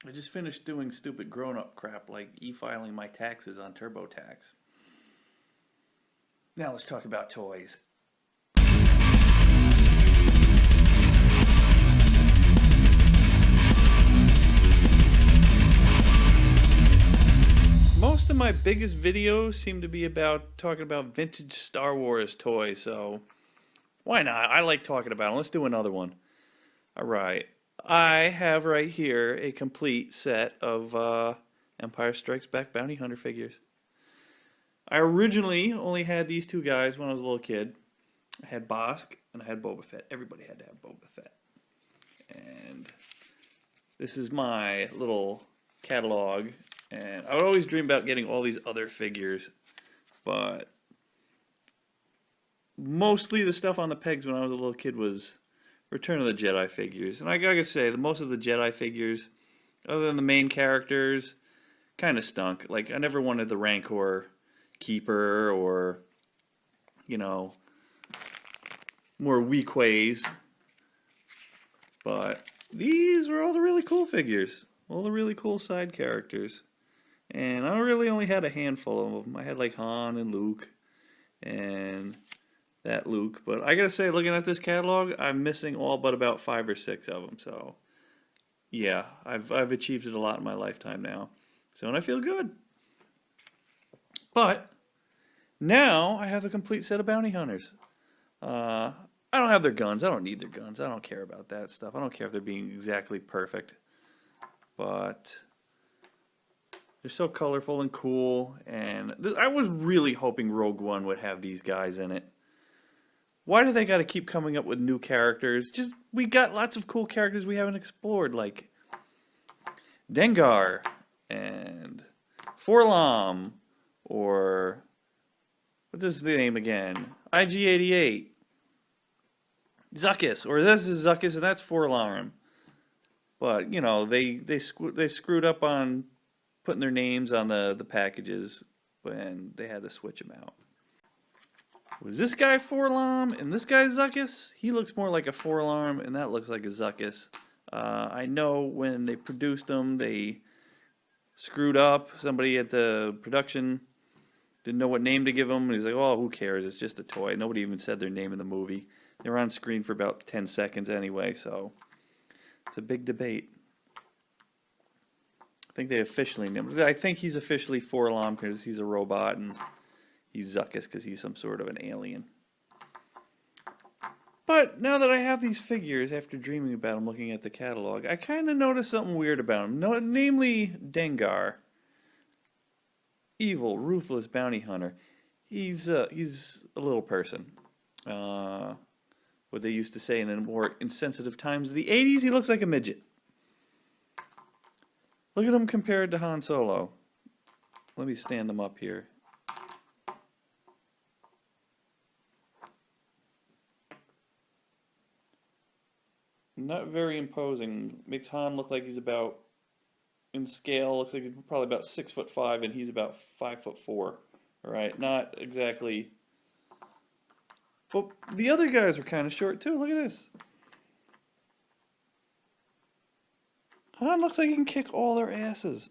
I just finished doing stupid grown-up crap like e-filing my taxes on TurboTax. Now let's talk about toys. Most of my biggest videos seem to be about talking about vintage Star Wars toys, so why not? I like talking about them. Let's do another one. Alright. I have right here a complete set of Empire Strikes Back Bounty Hunter figures. I originally only had these two guys when I was a little kid. I had Bossk and I had Boba Fett. Everybody had to have Boba Fett. And this is my little catalog. And I would always dream about getting all these other figures, but mostly the stuff on the pegs when I was a little kid was Return of the Jedi figures. And I gotta say, most of the Jedi figures, other than the main characters, kind of stunk. Like, I never wanted the Rancor Keeper or, you know, more weak ways. But these were all the really cool figures. All the really cool side characters. And I really only had a handful of them. I had like Han and Luke and that Luke. But I gotta say, looking at this catalog, I'm missing all but about 5 or 6 of them. So, yeah, I've achieved it a lot in my lifetime now. So, and I feel good. But now I have a complete set of bounty hunters. I don't have their guns. I don't need their guns. I don't care about that stuff. I don't care if they're being exactly perfect. But they're so colorful and cool. And I was really hoping Rogue One would have these guys in it. Why do they got to keep coming up with new characters? We got lots of cool characters we haven't explored, like Dengar and Forlom, or what's his name again? IG-88, Zuckuss, or this is Zuckuss and that's Forlom. But you know they screwed up on putting their names on the packages when they had to switch them out. Was this guy Forlom and this guy Zuckuss? He looks more like a Forlom and that looks like a Zuckuss. I know when they produced them, they screwed up. Somebody at the production didn't know what name to give them. He's like, oh, who cares? It's just a toy. Nobody even said their name in the movie. They were on screen for about 10 seconds anyway, so it's a big debate. I think they officially named him. I think he's officially Forlom because he's a robot, and he's Zuckuss because he's some sort of an alien. But now that I have these figures, after dreaming about them, looking at the catalog, I kind of noticed something weird about them. Namely, Dengar. Evil, ruthless bounty hunter. He's a little person. What they used to say in the more insensitive times of the 80s, he looks like a midget. Look at him compared to Han Solo. Let me stand them up here. Not very imposing. Makes Han look like he's about, in scale, looks like he's probably about 6'5", and he's about 5'4". All right, not exactly. But the other guys are kind of short too. Look at this. Han looks like he can kick all their asses.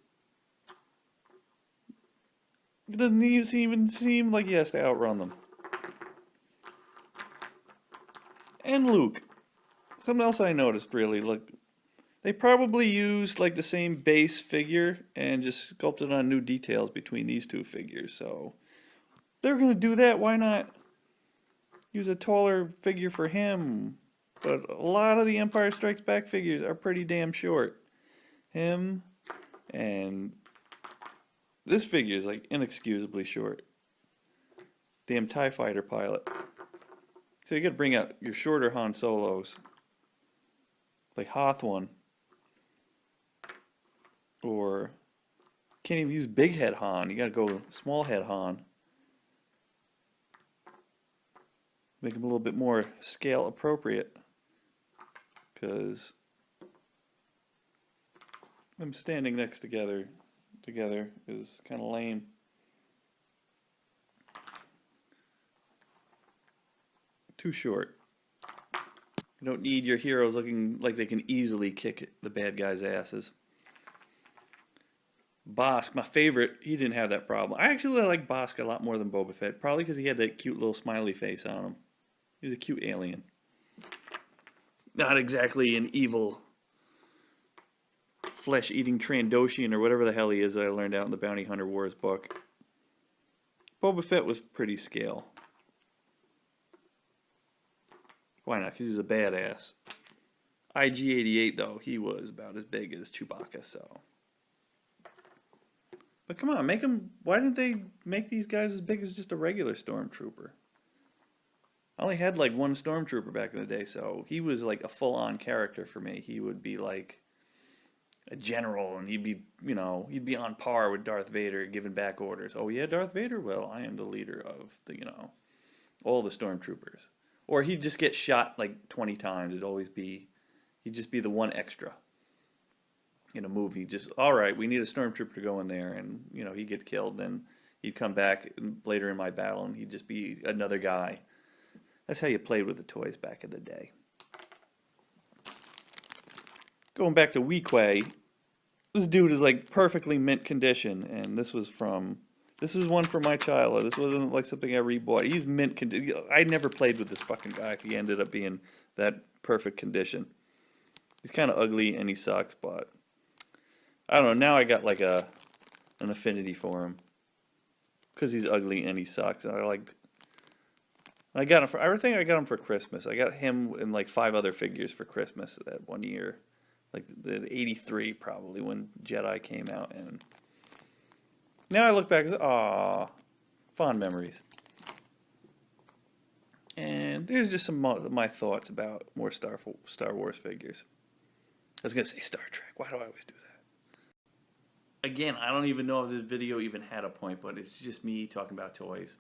It doesn't even seem like he has to outrun them. And Luke. Something else I noticed really, look, they probably used like the same base figure and just sculpted on new details between these two figures. So they're gonna do that. Why not use a taller figure for him? But a lot of the Empire Strikes Back figures are pretty damn short. Him and this figure is like inexcusably short. Damn TIE fighter pilot. So you gotta bring out your shorter Han Solos. Like Hoth one. Or can't even use big head Han. You gotta go small head Han. Make him a little bit more scale appropriate. Because them standing next together is kind of lame. Too short. You don't need your heroes looking like they can easily kick the bad guys' asses. Bossk, my favorite, he didn't have that problem. I actually like Bossk a lot more than Boba Fett, probably because he had that cute little smiley face on him. He was a cute alien. Not exactly an evil flesh-eating Trandoshan or whatever the hell he is that I learned out in the Bounty Hunter Wars book. Boba Fett was pretty scale. Why not? Because he's a badass. IG-88, though, he was about as big as Chewbacca, so. But come on, make them. Why didn't they make these guys as big as just a regular stormtrooper? I only had like one stormtrooper back in the day, so he was like a full-on character for me. He would be like a general, and he'd be, you know, he'd be on par with Darth Vader, giving back orders. Oh yeah, Darth Vader. Well, I am the leader of the, you know, all the stormtroopers. Or he'd just get shot like 20 times. It'd always be, he'd just be the one extra in a movie. Just, all right, we need a stormtrooper to go in there, and you know, he'd get killed. Then he'd come back later in my battle, and he'd just be another guy. That's how you played with the toys back in the day. Going back to Weequay, this dude is like perfectly mint condition, and this was one for my childhood. This wasn't like something I rebought. He's mint condition. I never played with this fucking guy if he ended up being that perfect condition. He's kind of ugly and he sucks, but I don't know. Now I got like an affinity for him because he's ugly and he sucks. And I got him for. I think I got him for Christmas. I got him and like 5 other figures for Christmas that one year. Like the 83 probably when Jedi came out, and now I look back and say, aw, fond memories. And there's just some of my thoughts about more Star Wars figures. I was gonna say Star Trek. Why do I always do that? Again, I don't even know if this video even had a point, but it's just me talking about toys.